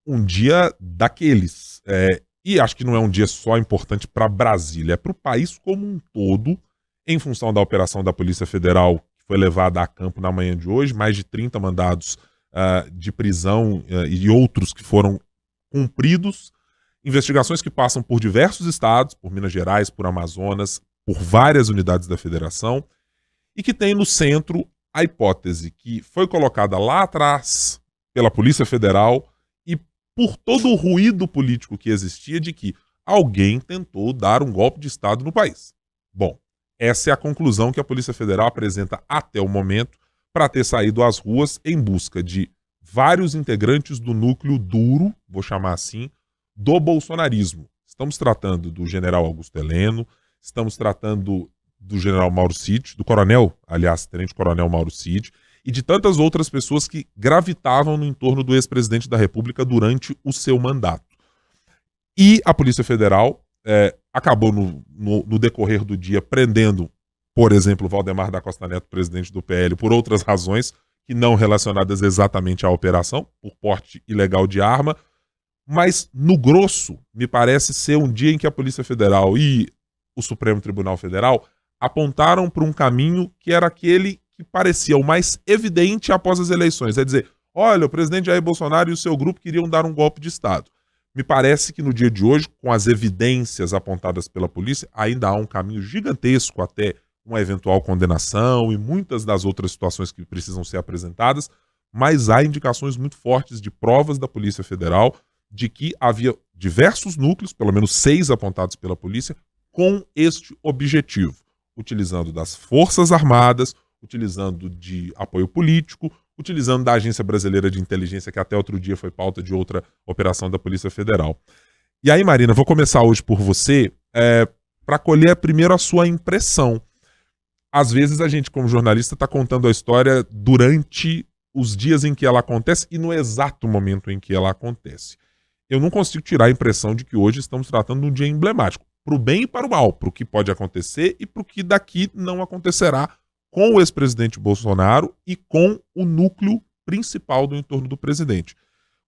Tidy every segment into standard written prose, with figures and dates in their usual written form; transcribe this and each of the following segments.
um dia daqueles. E acho que não é um dia só importante para Brasília, é para o país como um todo, em função da operação da Polícia Federal, que foi levada a campo na manhã de hoje, mais de 30 mandados de prisão e outros que foram cumpridos, investigações que passam por diversos estados, por Minas Gerais, por Amazonas, por várias unidades da federação, e que tem no centro a hipótese que foi colocada lá atrás pela Polícia Federal e por todo o ruído político que existia de que alguém tentou dar um golpe de Estado no país. Bom, essa é a conclusão que a Polícia Federal apresenta até o momento para ter saído às ruas em busca de vários integrantes do núcleo duro, vou chamar assim, do bolsonarismo. Estamos tratando do general Augusto Heleno, estamos tratando do general Mauro Cid, do coronel, aliás, tenente-coronel Mauro Cid, e de tantas outras pessoas que gravitavam no entorno do ex-presidente da República durante o seu mandato. E a Polícia Federal acabou no decorrer do dia prendendo, por exemplo, Valdemar da Costa Neto, presidente do PL, por outras razões que não relacionadas exatamente à operação, por porte ilegal de arma, mas no grosso me parece ser um dia em que a Polícia Federal e o Supremo Tribunal Federal apontaram para um caminho que era aquele que parecia o mais evidente após as eleições. É dizer, olha, o presidente Jair Bolsonaro e o seu grupo queriam dar um golpe de Estado. Me parece que no dia de hoje, com as evidências apontadas pela polícia, ainda há um caminho gigantesco até uma eventual condenação e muitas das outras situações que precisam ser apresentadas, mas há indicações muito fortes de provas da Polícia Federal de que havia diversos núcleos, pelo menos 6 apontados pela polícia, com este objetivo, utilizando das Forças Armadas, utilizando de apoio político, utilizando da Agência Brasileira de Inteligência, que até outro dia foi pauta de outra operação da Polícia Federal. E aí, Marina, vou começar hoje por você, para colher primeiro a sua impressão. Às vezes a gente, como jornalista, está contando a história durante os dias em que ela acontece e no exato momento em que ela acontece. Eu não consigo tirar a impressão de que hoje estamos tratando de um dia emblemático, para o bem e para o mal, para o que pode acontecer e para o que daqui não acontecerá com o ex-presidente Bolsonaro e com o núcleo principal do entorno do presidente.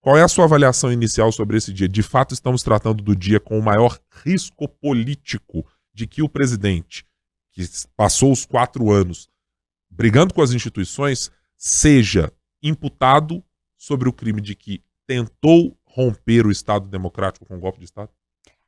Qual é a sua avaliação inicial sobre esse dia? De fato, estamos tratando do dia com o maior risco político de que o presidente, que passou os 4 anos brigando com as instituições, seja imputado sobre o crime de que tentou romper o Estado democrático com um golpe de Estado?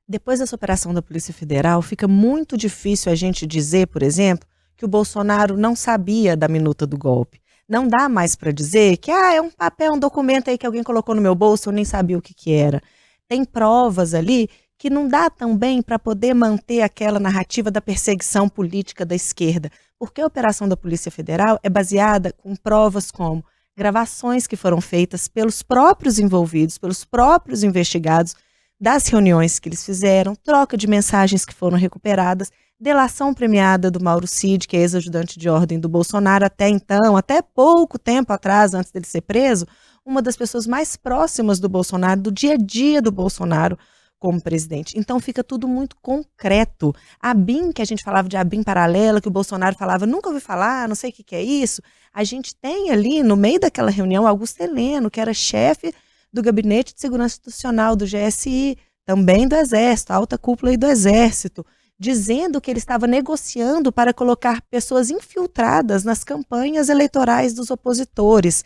Depois dessa operação da Polícia Federal, fica muito difícil a gente dizer, por exemplo, que o Bolsonaro não sabia da minuta do golpe. Não dá mais para dizer que é um papel, um documento aí que alguém colocou no meu bolso, eu nem sabia o que era. Tem provas ali que não dá também para poder manter aquela narrativa da perseguição política da esquerda, porque a operação da Polícia Federal é baseada com provas como gravações que foram feitas pelos próprios envolvidos, pelos próprios investigados, das reuniões que eles fizeram, troca de mensagens que foram recuperadas, delação premiada do Mauro Cid, que é ex-ajudante de ordem do Bolsonaro até então, até pouco tempo atrás, antes dele ser preso, uma das pessoas mais próximas do Bolsonaro, do dia a dia do Bolsonaro como presidente. Então fica tudo muito concreto. A BIM, que a gente falava de a BIM paralela, que o Bolsonaro falava, nunca ouvi falar, não sei o que é isso, a gente tem ali, no meio daquela reunião, Augusto Heleno, que era chefe do Gabinete de Segurança Institucional do GSI, também do Exército, a alta cúpula aí do Exército, dizendo que ele estava negociando para colocar pessoas infiltradas nas campanhas eleitorais dos opositores.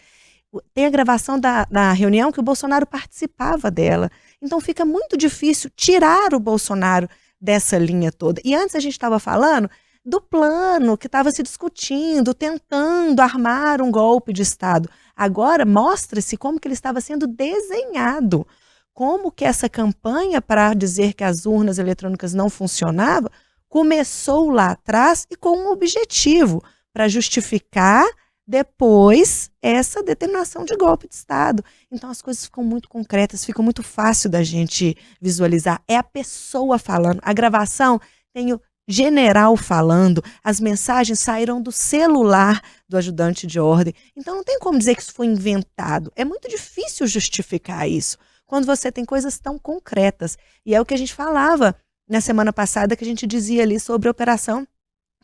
Tem a gravação da reunião que o Bolsonaro participava dela. Então fica muito difícil tirar o Bolsonaro dessa linha toda. E antes a gente estava falando do plano que estava se discutindo, tentando armar um golpe de Estado. Agora mostra-se como que ele estava sendo desenhado, como que essa campanha para dizer que as urnas eletrônicas não funcionavam começou lá atrás e com um objetivo, para justificar depois essa determinação de golpe de Estado. Então as coisas ficam muito concretas, fica muito fácil da gente visualizar. É a pessoa falando. A gravação tem o general falando, as mensagens saíram do celular do ajudante de ordem. Então não tem como dizer que isso foi inventado. É muito difícil justificar isso quando você tem coisas tão concretas. E é o que a gente falava na semana passada, que a gente dizia ali sobre a operação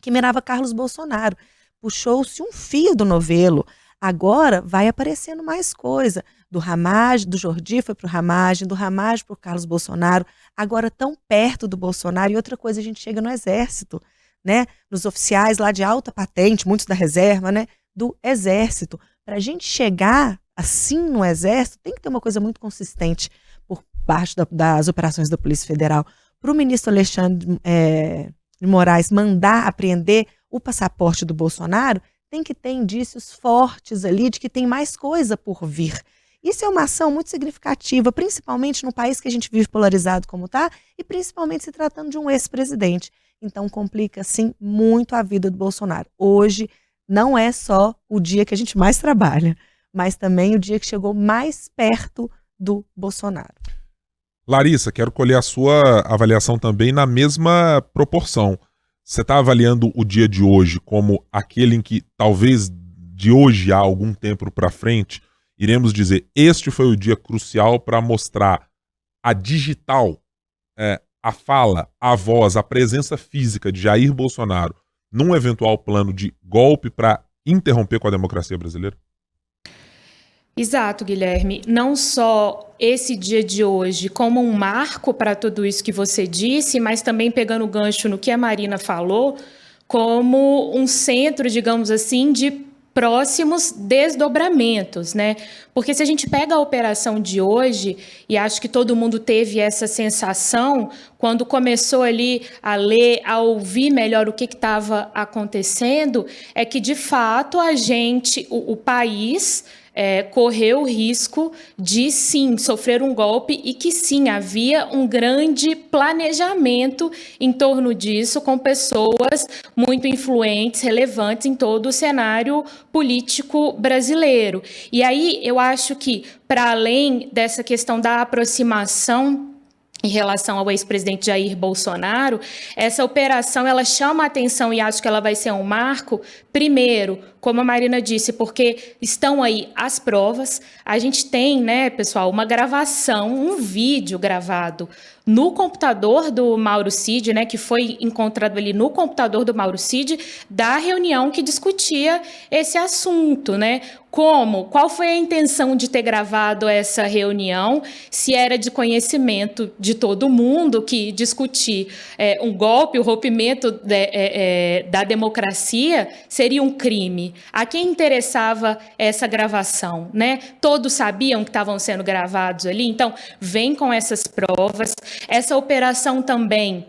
que mirava Carlos Bolsonaro. Puxou-se um fio do novelo. Agora vai aparecendo mais coisa. do Ramagem, do Jordi foi para o Ramagem, do Ramagem para o Carlos Bolsonaro, agora tão perto do Bolsonaro. E outra coisa, a gente chega no Exército, né? Nos oficiais lá de alta patente, muitos da reserva, né? Do Exército. Para a gente chegar assim no Exército, tem que ter uma coisa muito consistente por parte das operações da Polícia Federal. Para o ministro Alexandre de Moraes mandar apreender o passaporte do Bolsonaro, tem que ter indícios fortes ali de que tem mais coisa por vir. Isso é uma ação muito significativa, principalmente no país que a gente vive polarizado como está, e principalmente se tratando de um ex-presidente. Então complica, sim, muito a vida do Bolsonaro. Hoje não é só o dia que a gente mais trabalha, mas também o dia que chegou mais perto do Bolsonaro. Larissa, quero colher a sua avaliação também na mesma proporção. Você está avaliando o dia de hoje como aquele em que, talvez de hoje a algum tempo para frente, iremos dizer, este foi o dia crucial para mostrar a digital, a fala, a voz, a presença física de Jair Bolsonaro num eventual plano de golpe para interromper com a democracia brasileira? Exato, Guilherme. Não só esse dia de hoje como um marco para tudo isso que você disse, mas também pegando o gancho no que a Marina falou, como um centro, digamos assim, de próximos desdobramentos, né? Porque se a gente pega a operação de hoje, e acho que todo mundo teve essa sensação, quando começou ali a ler, a ouvir melhor o que estava acontecendo, é que, de fato, o país correu o risco de, sim, sofrer um golpe e que, sim, havia um grande planejamento em torno disso, com pessoas muito influentes, relevantes em todo o cenário político brasileiro. E aí eu acho que, para além dessa questão da aproximação em relação ao ex-presidente Jair Bolsonaro, essa operação ela chama a atenção e acho que ela vai ser um marco, primeiro, como a Marina disse, porque estão aí as provas. A gente tem, né, pessoal, uma gravação, um vídeo gravado no computador do Mauro Cid, né, que foi encontrado ali no computador do Mauro Cid, da reunião que discutia esse assunto, né? Qual foi a intenção de ter gravado essa reunião? Se era de conhecimento de todo mundo que discutir um golpe, o rompimento da democracia seria um crime. A quem interessava essa gravação, né? Todos sabiam que estavam sendo gravados ali, então vem com essas provas. Essa operação também,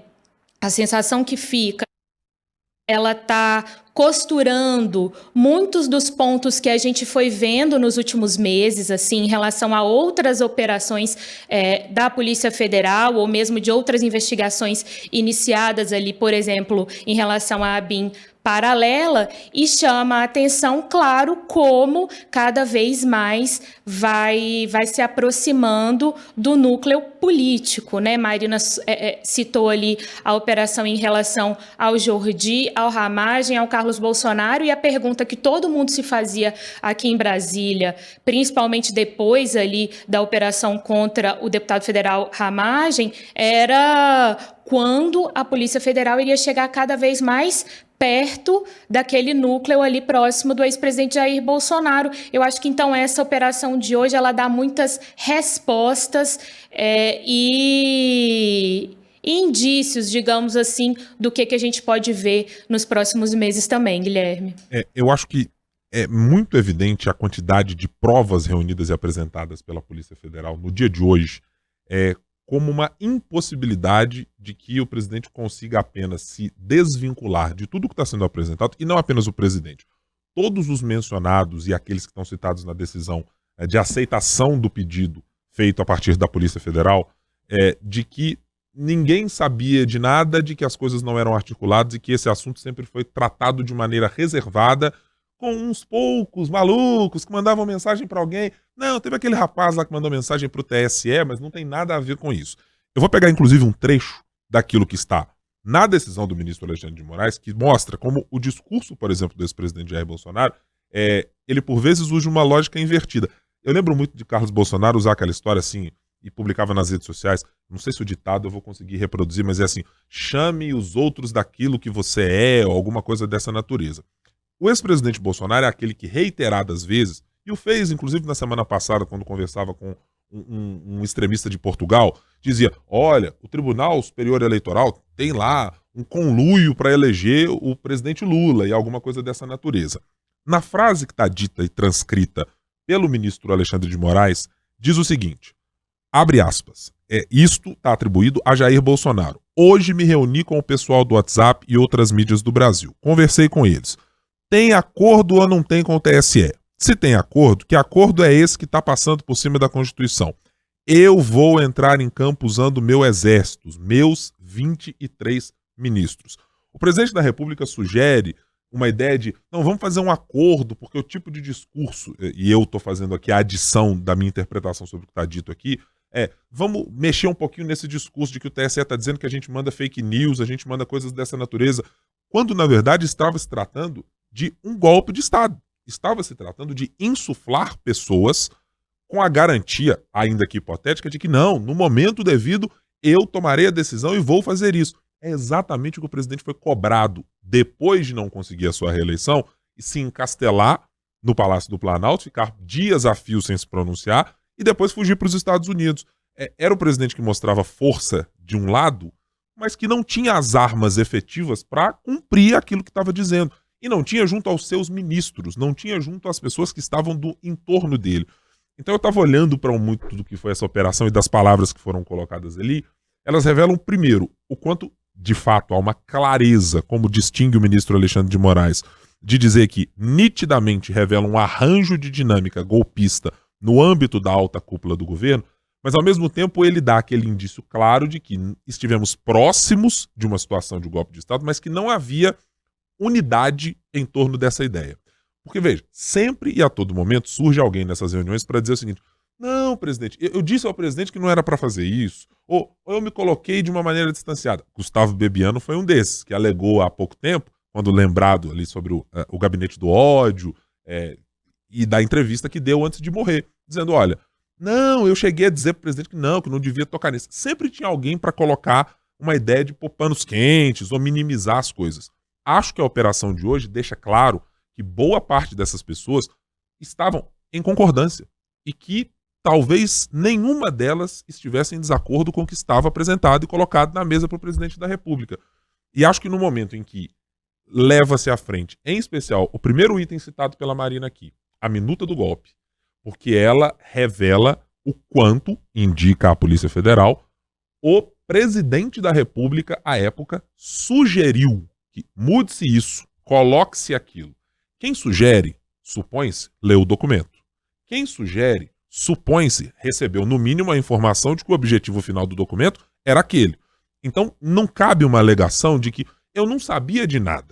a sensação que fica, ela está costurando muitos dos pontos que a gente foi vendo nos últimos meses, assim, em relação a outras operações da Polícia Federal ou mesmo de outras investigações iniciadas ali, por exemplo, em relação à ABIN paralela, e chama a atenção, claro, como cada vez mais vai se aproximando do núcleo político, né? Marina citou ali a operação em relação ao Jordi, ao Ramagem, ao Carlos Bolsonaro, e a pergunta que todo mundo se fazia aqui em Brasília, principalmente depois ali da operação contra o deputado federal Ramagem, era quando a Polícia Federal iria chegar cada vez mais perto daquele núcleo ali próximo do ex-presidente Jair Bolsonaro. Eu acho que, então, essa operação de hoje, ela dá muitas respostas e indícios, digamos assim, do que a gente pode ver nos próximos meses também, Guilherme. Eu acho que é muito evidente a quantidade de provas reunidas e apresentadas pela Polícia Federal no dia de hoje, como uma impossibilidade de que o presidente consiga apenas se desvincular de tudo que está sendo apresentado, e não apenas o presidente. Todos os mencionados e aqueles que estão citados na decisão de aceitação do pedido feito a partir da Polícia Federal, de que ninguém sabia de nada, de que as coisas não eram articuladas e que esse assunto sempre foi tratado de maneira reservada, com uns poucos malucos que mandavam mensagem para alguém. Não, teve aquele rapaz lá que mandou mensagem para o TSE, mas não tem nada a ver com isso. Eu vou pegar, inclusive, um trecho daquilo que está na decisão do ministro Alexandre de Moraes, que mostra como o discurso, por exemplo, do ex-presidente Jair Bolsonaro, ele por vezes usa uma lógica invertida. Eu lembro muito de Carlos Bolsonaro usar aquela história assim, e publicava nas redes sociais, não sei se o ditado eu vou conseguir reproduzir, mas é assim, chame os outros daquilo que você é, ou alguma coisa dessa natureza. O ex-presidente Bolsonaro é aquele que reiteradas vezes, E o fez, inclusive, na semana passada, quando conversava com um extremista de Portugal, dizia, olha, o Tribunal Superior Eleitoral tem lá um conluio para eleger o presidente Lula e alguma coisa dessa natureza. Na frase que está dita e transcrita pelo ministro Alexandre de Moraes, diz o seguinte, abre aspas, isto está atribuído a Jair Bolsonaro. Hoje me reuni com o pessoal do WhatsApp e outras mídias do Brasil. Conversei com eles. Tem acordo ou não tem com o TSE? Se tem acordo, que acordo é esse que está passando por cima da Constituição? Eu vou entrar em campo usando meu exército, meus 23 ministros. O presidente da República sugere uma ideia de, não, vamos fazer um acordo, porque o tipo de discurso, e eu estou fazendo aqui a adição da minha interpretação sobre o que está dito aqui, vamos mexer um pouquinho nesse discurso de que o TSE está dizendo que a gente manda fake news, a gente manda coisas dessa natureza, quando na verdade estava se tratando de um golpe de Estado. Estava se tratando de insuflar pessoas com a garantia, ainda que hipotética, de que não, no momento devido, eu tomarei a decisão e vou fazer isso. É exatamente o que o presidente foi cobrado depois de não conseguir a sua reeleição e se encastelar no Palácio do Planalto, ficar dias a fio sem se pronunciar e depois fugir para os Estados Unidos. Era o presidente que mostrava força de um lado, mas que não tinha as armas efetivas para cumprir aquilo que estava dizendo. E não tinha junto aos seus ministros, não tinha junto às pessoas que estavam do entorno dele. Então eu estava olhando para muito do que foi essa operação e das palavras que foram colocadas ali, elas revelam, primeiro, o quanto, de fato, há uma clareza, como distingue o ministro Alexandre de Moraes, de dizer que nitidamente revela um arranjo de dinâmica golpista no âmbito da alta cúpula do governo, mas ao mesmo tempo ele dá aquele indício claro de que estivemos próximos de uma situação de golpe de Estado, mas que não havia unidade em torno dessa ideia. Porque, veja, sempre e a todo momento surge alguém nessas reuniões para dizer o seguinte, não, presidente, eu disse ao presidente que não era para fazer isso, ou eu me coloquei de uma maneira distanciada. Gustavo Bebiano foi um desses, que alegou há pouco tempo, quando lembrado ali sobre o gabinete do ódio, e da entrevista que deu antes de morrer, dizendo, olha, não, eu cheguei a dizer para o presidente que não devia tocar nisso. Sempre tinha alguém para colocar uma ideia de pôr panos quentes ou minimizar as coisas. Acho que a operação de hoje deixa claro que boa parte dessas pessoas estavam em concordância e que talvez nenhuma delas estivesse em desacordo com o que estava apresentado e colocado na mesa para o presidente da República. E acho que no momento em que leva-se à frente, em especial, o primeiro item citado pela Marina aqui, a minuta do golpe, porque ela revela o quanto, indica a Polícia Federal, o presidente da República, à época, sugeriu que mude-se isso, coloque-se aquilo. Quem sugere, supõe-se, leu o documento. Quem sugere, supõe-se, recebeu no mínimo a informação de que o objetivo final do documento era aquele. Então, não cabe uma alegação de que eu não sabia de nada.